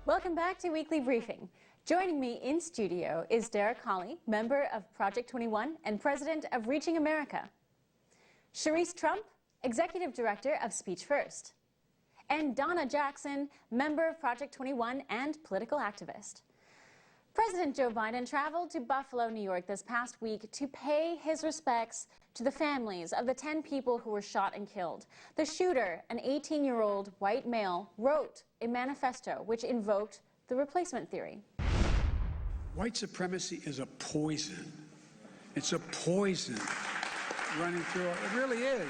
Welcome back to Weekly Briefing. Joining me in studio is Derrick, Hollie, member of Project 21 and president of Reaching America. Sharice Trump, executive director of Speech First. And Donna Jackson, member of Project 21 and political activist. President Joe Biden traveled to Buffalo, New York this past week to pay his respects to the families of the 10 people who were shot and killed. The shooter, an 18-year-old white male, wrote a manifesto which invoked the replacement theory. White supremacy is a poison. It's a poison running through it really is.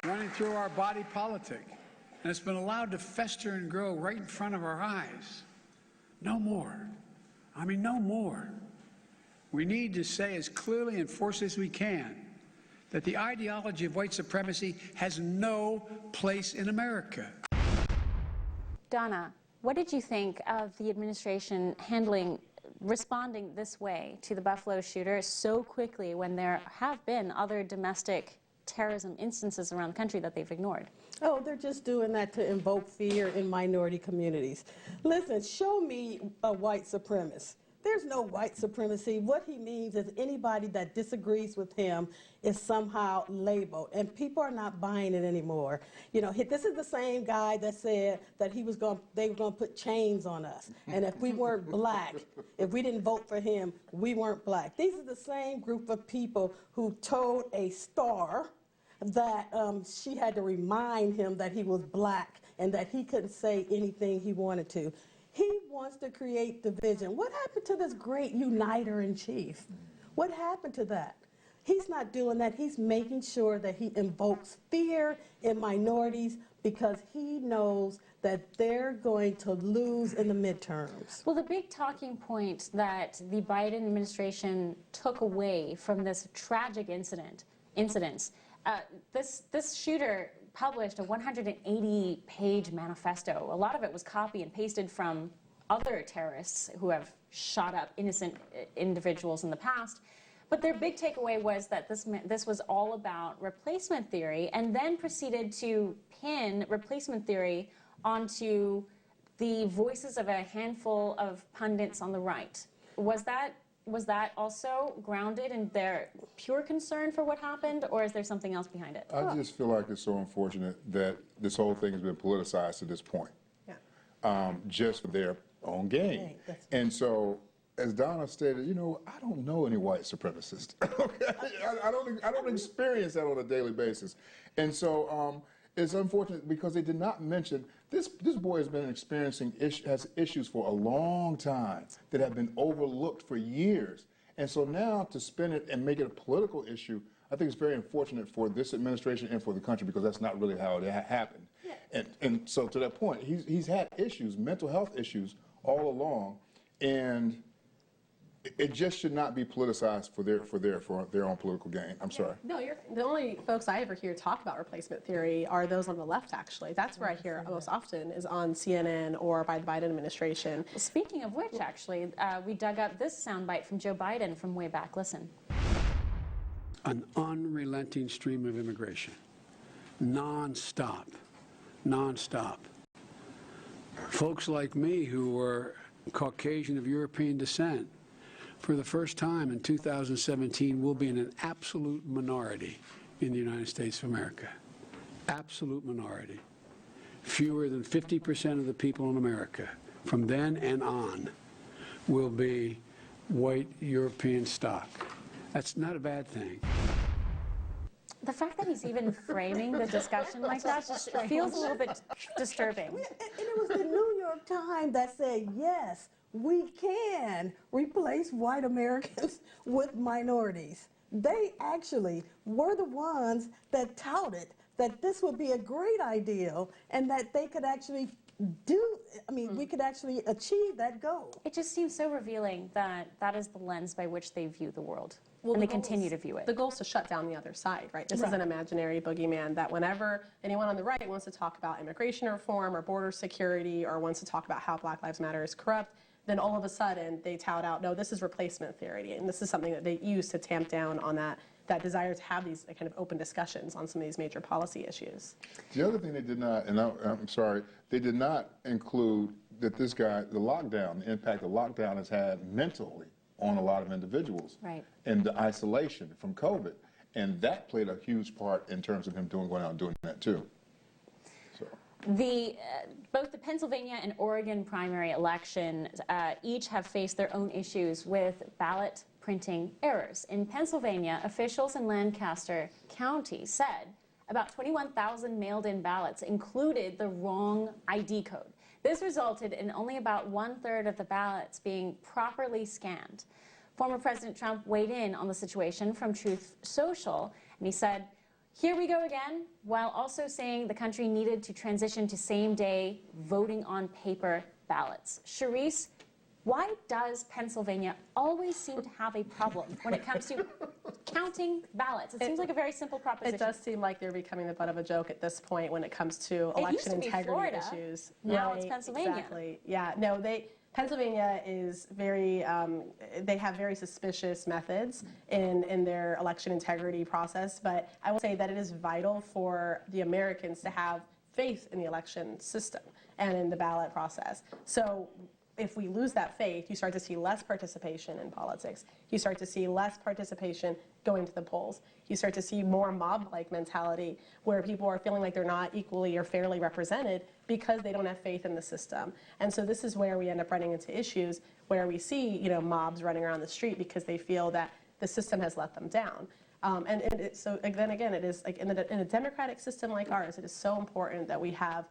Running through our body politic. And it's been allowed to fester and grow right in front of our eyes. No more. I mean, no more. We need to say as clearly and forcefully as we can that the ideology of white supremacy has no place in America. Donna, what did you think of the administration responding this way to the Buffalo shooter so quickly when there have been other domestic terrorism instances around the country that they've ignored? Oh, they're just doing that to invoke fear in minority communities. Listen, show me a white supremacist. There's no white supremacy. What he means is anybody that disagrees with him is somehow labeled, and people are not buying it anymore. You know, this is the same guy that said that they were going to put chains on us, and if we weren't black, if we didn't vote for him, we weren't black. These are the same group of people who told a star that she had to remind him that he was black and that he couldn't say anything he wanted to. He wants to create division. What happened to this great uniter-in-chief? What happened to that? He's not doing that. He's making sure that he invokes fear in minorities because he knows that they're going to lose in the midterms. Well, the big talking point that the Biden administration took away from this tragic incident, this shooter published a 180-page manifesto. A lot of it was copy and pasted from other terrorists who have shot up innocent individuals in the past. But their big takeaway was that this was all about replacement theory, and then proceeded to pin replacement theory onto the voices of a handful of pundits on the right. Was that also grounded in their pure concern for what happened, or is there something else behind it? I just feel like it's so unfortunate that this whole thing has been politicized to this point, just for their own gain. And so, as Donna stated, you know, I don't know any white supremacists. Okay? I don't experience that on a daily basis. And so it's unfortunate because they did not mention this boy has been experiencing issues for a long time that have been overlooked for years. And so now to spin it and make it a political issue, I think it's very unfortunate for this administration and for the country because that's not really how it happened. Yeah. And so to that point, he's had issues, mental health issues all along, and it just should not be politicized for their own political gain. I'm sorry. No, the only folks I ever hear talk about replacement theory are those on the left, actually. That's where I hear it most often, is on CNN or by the Biden administration. Well, speaking of which, actually, we dug up this soundbite from Joe Biden from way back. Listen. An unrelenting stream of immigration. Non-stop. Non-stop. Folks like me who were Caucasian of European descent, for the first time in 2017, we'll be in an absolute minority in the United States of America. Absolute minority. Fewer than 50% of the people in America, from then and on, will be white European stock. That's not a bad thing. The fact that he's even framing the discussion like that just feels a little bit disturbing. And it was the New York Times that said, yes, we can replace white Americans with minorities. They actually were the ones that touted that this would be a great ideal and that they could actually we could actually achieve that goal. It just seems so revealing that that is the lens by which they view the world. Well, and they continue to view it. The goal is to shut down the other side, right? This is an imaginary boogeyman that whenever anyone on the right wants to talk about immigration reform or border security or wants to talk about how Black Lives Matter is corrupt, then all of a sudden they tout out, no, this is replacement theory, and this is something that they use to tamp down on that that desire to have these kind of open discussions on some of these major policy issues. The other thing they did not, and I'm sorry, they did not include that this guy, the lockdown, the impact the lockdown has had mentally on a lot of individuals. Right. And the isolation from COVID. And that played a huge part in terms of him going out and doing that too. So. Both the Pennsylvania and Oregon primary elections each have faced their own issues with ballot printing errors. In Pennsylvania, officials in Lancaster County said about 21,000 mailed-in ballots included the wrong ID code. This resulted in only about 1/3 of the ballots being properly scanned. Former President Trump weighed in on the situation from Truth Social, and he said, "Here we go again," while also saying the country needed to transition to same-day voting on paper ballots. Charisse, why does Pennsylvania always seem to have a problem when it comes to counting ballots? It seems like a very simple proposition. It does seem like they're becoming the butt of a joke at this point when it comes to election integrity Florida. issues. Now it's Pennsylvania. Exactly. Yeah. No, Pennsylvania is very, they have very suspicious methods in their election integrity process, but I will say that it is vital for the Americans to have faith in the election system and in the ballot process. So if we lose that faith, you start to see less participation in politics. You start to see less participation going to the polls. You start to see more mob-like mentality where people are feeling like they're not equally or fairly represented because they don't have faith in the system. And so this is where we end up running into issues where we see, mobs running around the street because they feel that the system has let them down. So then again, it is like in a democratic system like ours, it is so important that we have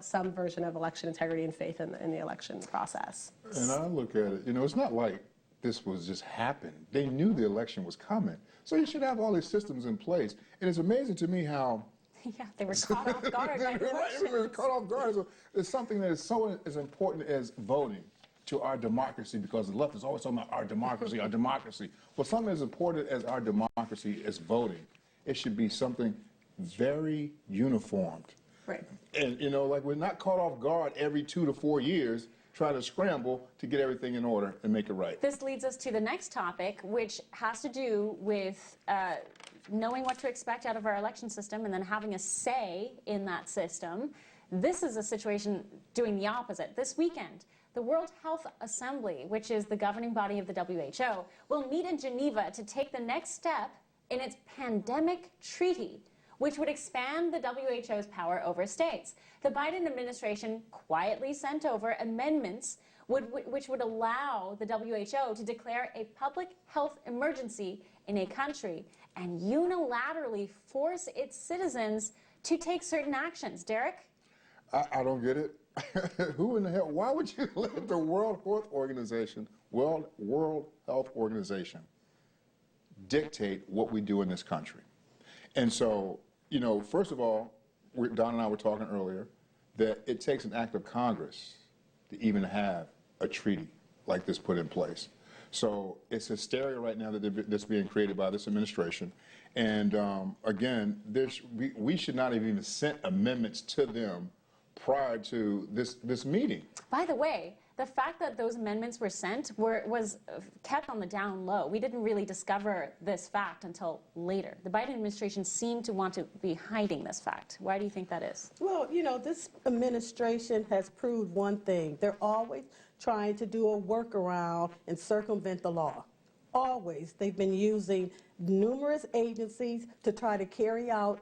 some version of election integrity and faith in the election process. And I look at it, it's not like this was just happened. They knew the election was coming. So you should have all these systems in place. And it's amazing to me how Yeah, they were caught off guard by the They were caught off guard. So it's something that is so as important as voting to our democracy, because the left is always talking about our democracy, our democracy. Well, something as important as our democracy is voting. It should be something very uniformed. Right. And, like we're not caught off guard every 2 to 4 years trying to scramble to get everything in order and make it right. This leads us to the next topic, which has to do with knowing what to expect out of our election system and then having a say in that system. This is a situation doing the opposite. This weekend, the World Health Assembly, which is the governing body of the WHO, will meet in Geneva to take the next step in its pandemic treaty, which would expand the WHO's power over states. The Biden administration quietly sent over amendments which would allow the WHO to declare a public health emergency in a country and unilaterally force its citizens to take certain actions. Derrick? I don't get it. Who in the hell, why would you let the World Health Organization dictate what we do in this country? And so, first of all, Donna and I were talking earlier that it takes an act of Congress to even have a treaty like this put in place. So it's hysteria right now that's being created by this administration. And again, we should not have even sent amendments to them prior to this meeting. By the way, the fact that those amendments were sent was kept on the down low. We didn't really discover this fact until later. The Biden administration seemed to want to be hiding this fact. Why do you think that is? Well, this administration has proved one thing. They're always trying to do a workaround and circumvent the law. Always. They've been using numerous agencies to try to carry out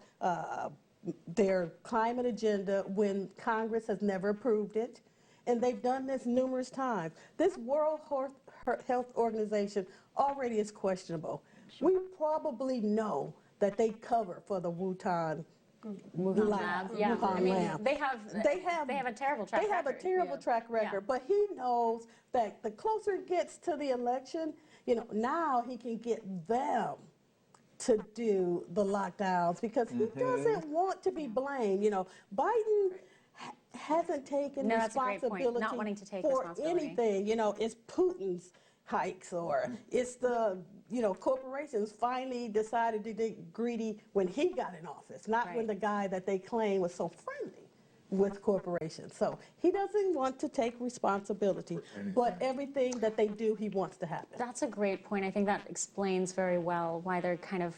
their climate agenda when Congress has never approved it. And they've done this numerous times. This World Health Organization already is questionable. We probably know that they cover for the Wuhan lab. Yeah, Wuhan lab. they have a terrible track record. They have a terrible track record, but he knows that the closer it gets to the election, now he can get them to do the lockdowns because he doesn't want to be blamed. Biden hasn't taken responsibility not wanting to take for responsibility. anything. It's Putin's hikes or it's the, corporations finally decided to get greedy when he got in office, not when the guy that they claim was so friendly with corporations. So he doesn't want to take responsibility, but everything that they do, he wants to happen. That's a great point. I think that explains very well why they're kind of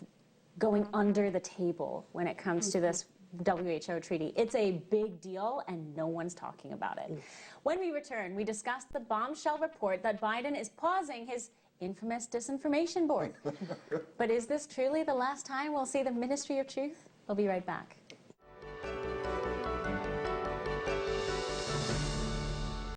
going under the table when it comes to this WHO treaty. It's a big deal and no one's talking about it. When we return, we discuss the bombshell report that Biden is pausing his infamous disinformation board. But is this truly the last time we'll see the Ministry of Truth? We'll be right back.